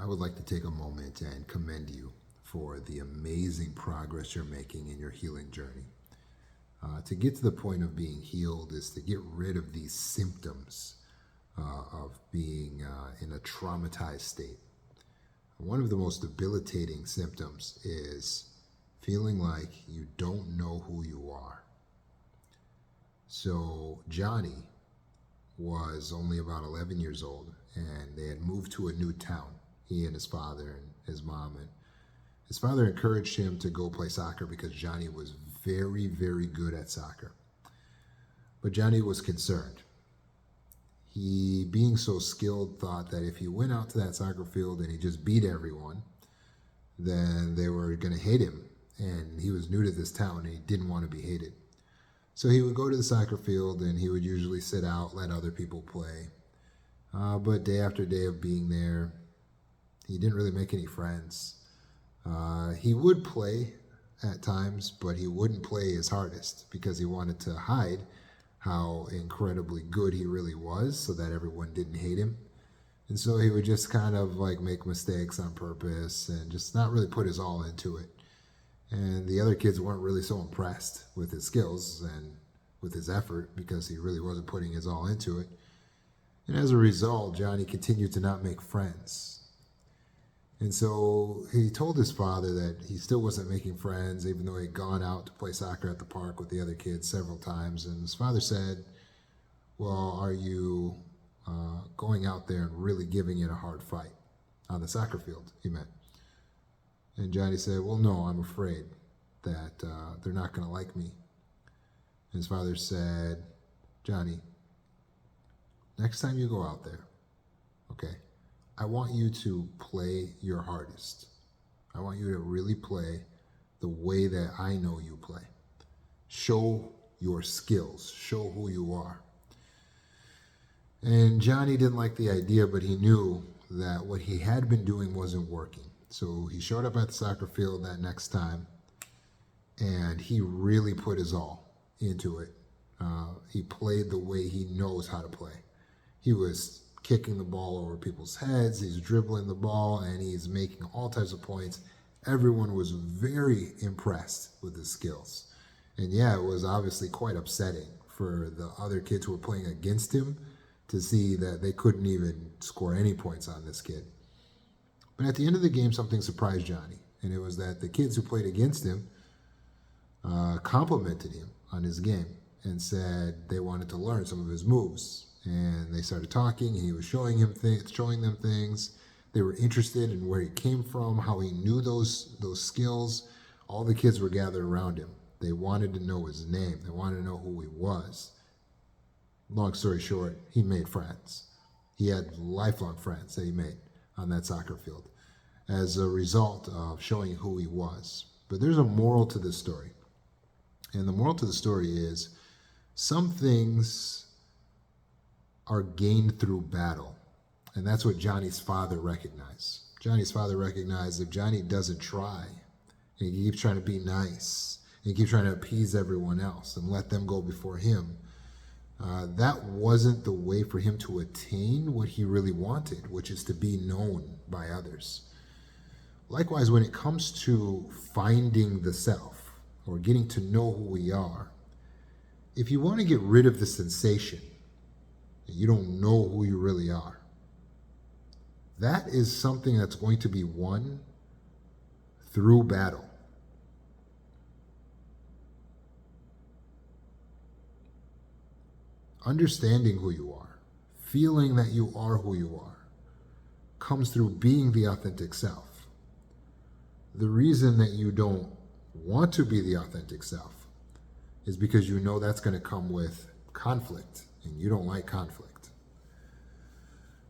I would like to take a moment and commend you for the amazing progress you're making in your healing journey. To get to the point of being healed is to get rid of these symptoms of being in a traumatized state. One of the most debilitating symptoms is feeling like you don't know who you are. So Johnny was only about 11 years old, and they had moved to a new town, he and his father and his mom. And his father encouraged him to go play soccer because Johnny was very, very good at soccer. But Johnny was concerned. He, being so skilled, thought that if he went out to that soccer field and he just beat everyone, then they were going to hate him. And he was new to this town and he didn't want to be hated. So he would go to the soccer field and he would usually sit out, let other people play. But day after day of being there, he didn't really make any friends. He would play at times, but he wouldn't play his hardest because he wanted to hide how incredibly good he really was so that everyone didn't hate him. And so he would just kind of like make mistakes on purpose and just not really put his all into it. And the other kids weren't really so impressed with his skills and with his effort because he really wasn't putting his all into it. And as a result, Johnny continued to not make friends. And so he told his father that he still wasn't making friends, even though he'd gone out to play soccer at the park with the other kids several times. And his father said, well, are you going out there and really giving it a hard fight on the soccer field, he meant. And Johnny said, well, no, I'm afraid that they're not going to like me. And his father said, Johnny, next time you go out there, okay, I want you to play your hardest. I want you to really play the way that I know you play. Show your skills. Show who you are. And Johnny didn't like the idea, but he knew that what he had been doing wasn't working. So he showed up at the soccer field that next time, and he really put his all into it. He played the way he knows how to play. He was kicking the ball over people's heads, he's dribbling the ball, and he's making all types of points. Everyone was very impressed with his skills. And yeah, it was obviously quite upsetting for the other kids who were playing against him to see that they couldn't even score any points on this kid. But at the end of the game, something surprised Johnny, and it was that the kids who played against him complimented him on his game and said they wanted to learn some of his moves. And they started talking, and he was showing them things. They were interested in where he came from, how he knew those skills. All the kids were gathered around him. They wanted to know his name. They wanted to know who he was. Long story short, he made friends. He had lifelong friends that he made on that soccer field as a result of showing who he was. But there's a moral to this story. And the moral to the story is some things are gained through battle. And that's what Johnny's father recognized. Johnny's father recognized if Johnny doesn't try, and he keeps trying to be nice, and he keeps trying to appease everyone else and let them go before him, that wasn't the way for him to attain what he really wanted, which is to be known by others. Likewise, when it comes to finding the self, or getting to know who we are, if you want to get rid of the sensation, you don't know who you really are, that is something that's going to be won through battle. Understanding who you are, feeling that you are who you are, comes through being the authentic self. The reason that you don't want to be the authentic self is because you know that's going to come with conflict. And you don't like conflict.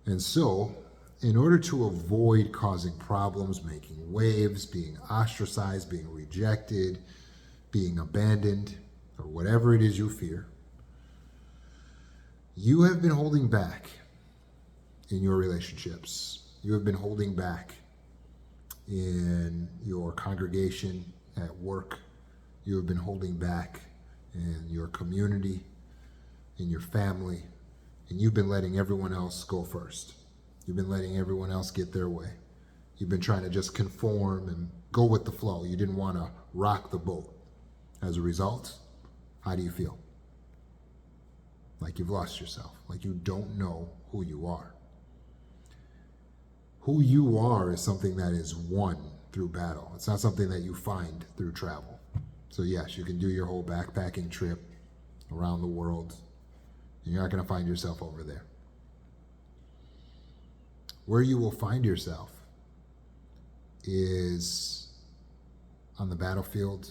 And so, in order to avoid causing problems, making waves, being ostracized, being rejected, being abandoned, or whatever it is you fear, you have been holding back in your relationships. You have been holding back in your congregation, at work. You have been holding back in your community, in your family, and you've been letting everyone else go first. You've been letting everyone else get their way. You've been trying to just conform and go with the flow. You didn't want to rock the boat. As a result, how do you feel? Like you've lost yourself, like you don't know who you are. Who you are is something that is won through battle. It's not something that you find through travel. So yes, you can do your whole backpacking trip around the world, and you're not going to find yourself over there. Where you will find yourself is on the battlefield,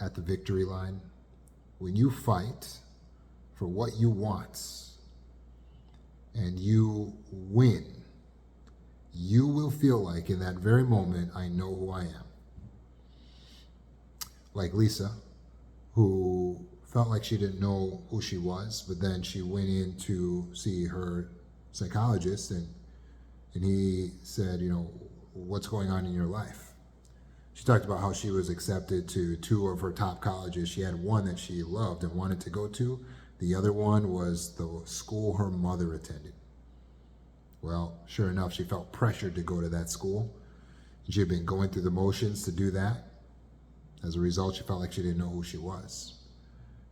at the victory line. When you fight for what you want and you win, you will feel like in that very moment, I know who I am. Like Lisa, who felt like she didn't know who she was, but then she went in to see her psychologist, and he said, what's going on in your life? She talked about how she was accepted to 2 of her top colleges. She had one that she loved and wanted to go to. The other one was the school her mother attended. Well, sure enough, she felt pressured to go to that school. She had been going through the motions to do that. As a result, she felt like she didn't know who she was.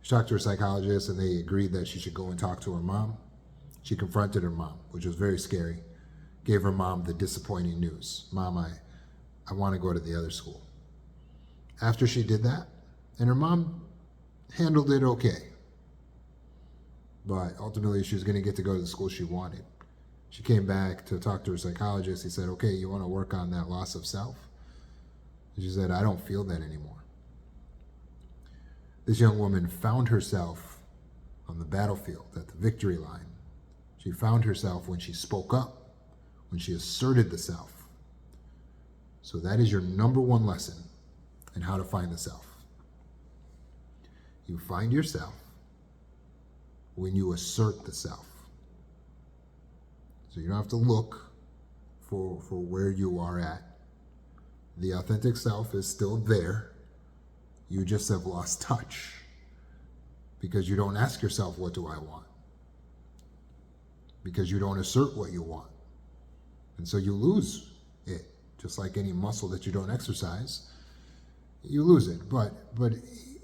She talked to her psychologist, and they agreed that she should go and talk to her mom. She confronted her mom, which was very scary. Gave her mom the disappointing news. Mom, I want to go to the other school. After she did that, and her mom handled it okay, but ultimately she was going to get to go to the school she wanted. She came back to talk to her psychologist. He said, okay, you want to work on that loss of self? She said, I don't feel that anymore. This young woman found herself on the battlefield at the victory line. She found herself when she spoke up, when she asserted the self. So that is your number one lesson in how to find the self. You find yourself when you assert the self. So you don't have to look for where you are at. The authentic self is still there. You just have lost touch because you don't ask yourself, what do I want? Because you don't assert what you want. And so you lose it. Just like any muscle that you don't exercise, you lose it. But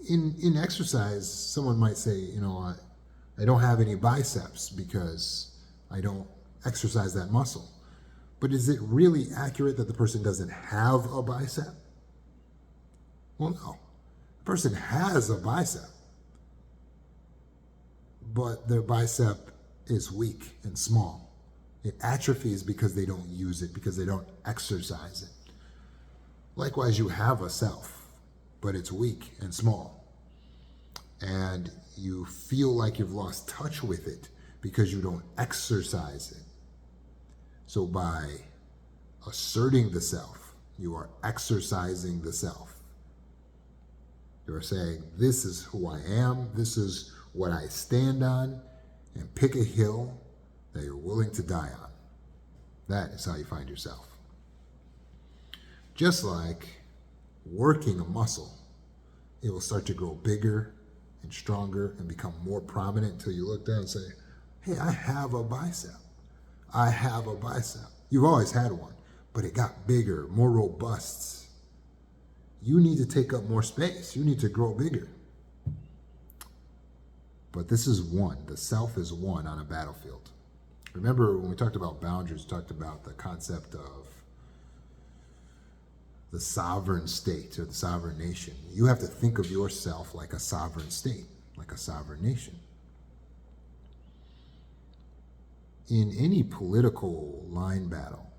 in exercise, someone might say, I don't have any biceps because I don't exercise that muscle. But is it really accurate that the person doesn't have a bicep? Well, no. The person has a bicep, but their bicep is weak and small. It atrophies because they don't use it, because they don't exercise it. Likewise, you have a self, but it's weak and small. And you feel like you've lost touch with it because you don't exercise it. So by asserting the self, you are exercising the self. You are saying, this is who I am, this is what I stand on, and pick a hill that you're willing to die on. That is how you find yourself. Just like working a muscle, it will start to grow bigger and stronger and become more prominent until you look down and say, hey, I have a bicep. I have a bicep. You've always had one, but it got bigger, more robust. You need to take up more space. You need to grow bigger. But this is one. The self is one on a battlefield. Remember when we talked about boundaries, we talked about the concept of the sovereign state or the sovereign nation. You have to think of yourself like a sovereign state, like a sovereign nation. In any political line battle,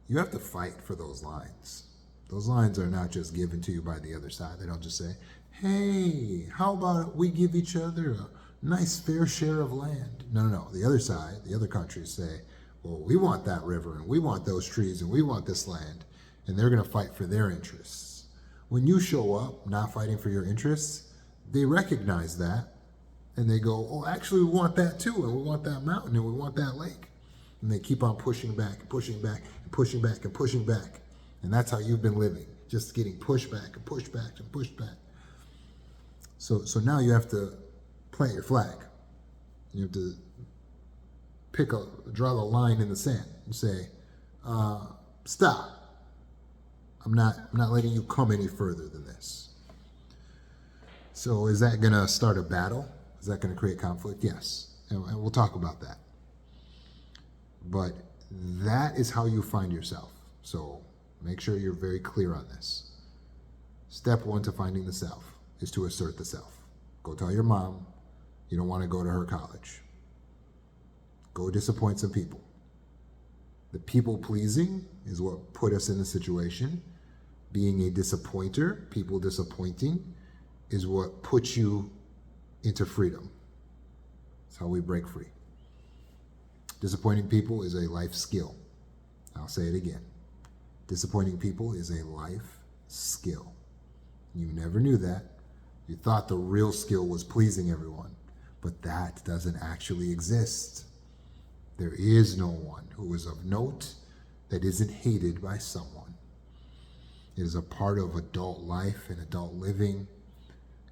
you have to fight for those lines. Those lines are not just given to you by the other side. They don't just say, hey, how about we give each other a nice fair share of land? No. The other side, the other countries say, well, we want that river and we want those trees and we want this land. And they're going to fight for their interests. When you show up not fighting for your interests, they recognize that and they go, oh, actually, we want that too. And we want that mountain and we want that lake. And they keep on pushing back and pushing back and pushing back and pushing back. And that's how you've been living, just getting pushed back and pushed back and pushed back. So now you have to plant your flag. You have to draw the line in the sand and say, Stop. I'm not letting you come any further than this. So is that going to start a battle? Is that going to create conflict? Yes. And we'll talk about that. But that is how you find yourself. So make sure you're very clear on this. Step one to finding the self is to assert the self. Go tell your mom you don't want to go to her college. Go disappoint some people. The people pleasing is what put us in the situation. Being a disappointer, people disappointing, is what puts you into freedom. That's how we break free. Disappointing people is a life skill. I'll say it again. Disappointing people is a life skill. You never knew that. You thought the real skill was pleasing everyone, but that doesn't actually exist. There is no one who is of note that isn't hated by someone. It is a part of adult life and adult living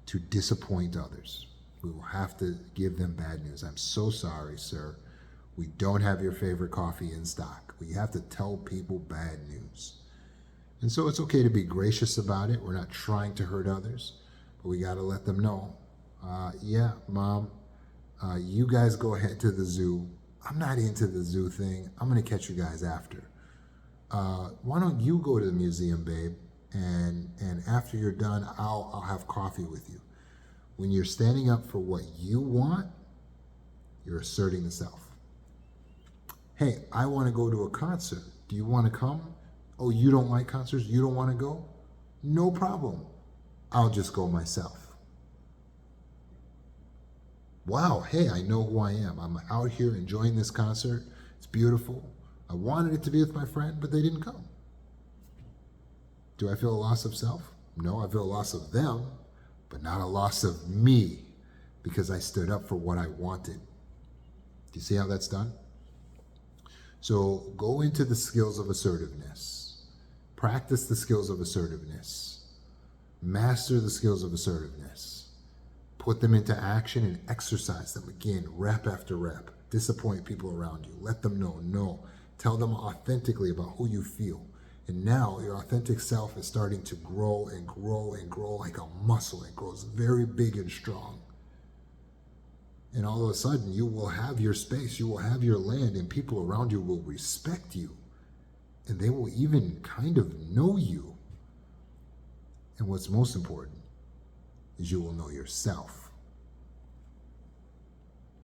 to disappoint others. We will have to give them bad news. I'm so sorry, sir. We don't have your favorite coffee in stock. We have to tell people bad news. And so it's okay to be gracious about it. We're not trying to hurt others, but we got to let them know, yeah, Mom, you guys go ahead to the zoo. I'm not into the zoo thing. I'm going to catch you guys after. Why don't you go to the museum, babe? And after you're done, I'll have coffee with you. When you're standing up for what you want, you're asserting the self. Hey, I want to go to a concert. Do you want to come? Oh, you don't like concerts? You don't want to go? No problem. I'll just go myself. Wow, hey, I know who I am. I'm out here enjoying this concert. It's beautiful. I wanted it to be with my friend, but they didn't come. Do I feel a loss of self? No, I feel a loss of them, but not a loss of me, because I stood up for what I wanted. Do you see how that's done? So go into the skills of assertiveness. Practice the skills of assertiveness. Master the skills of assertiveness. Put them into action and exercise them again, rep after rep. Disappoint people around you. Let them know, no. Tell them authentically about who you feel. And now your authentic self is starting to grow and grow and grow like a muscle. It grows very big and strong. And all of a sudden, you will have your space, you will have your land, and people around you will respect you. And they will even kind of know you. And what's most important is you will know yourself.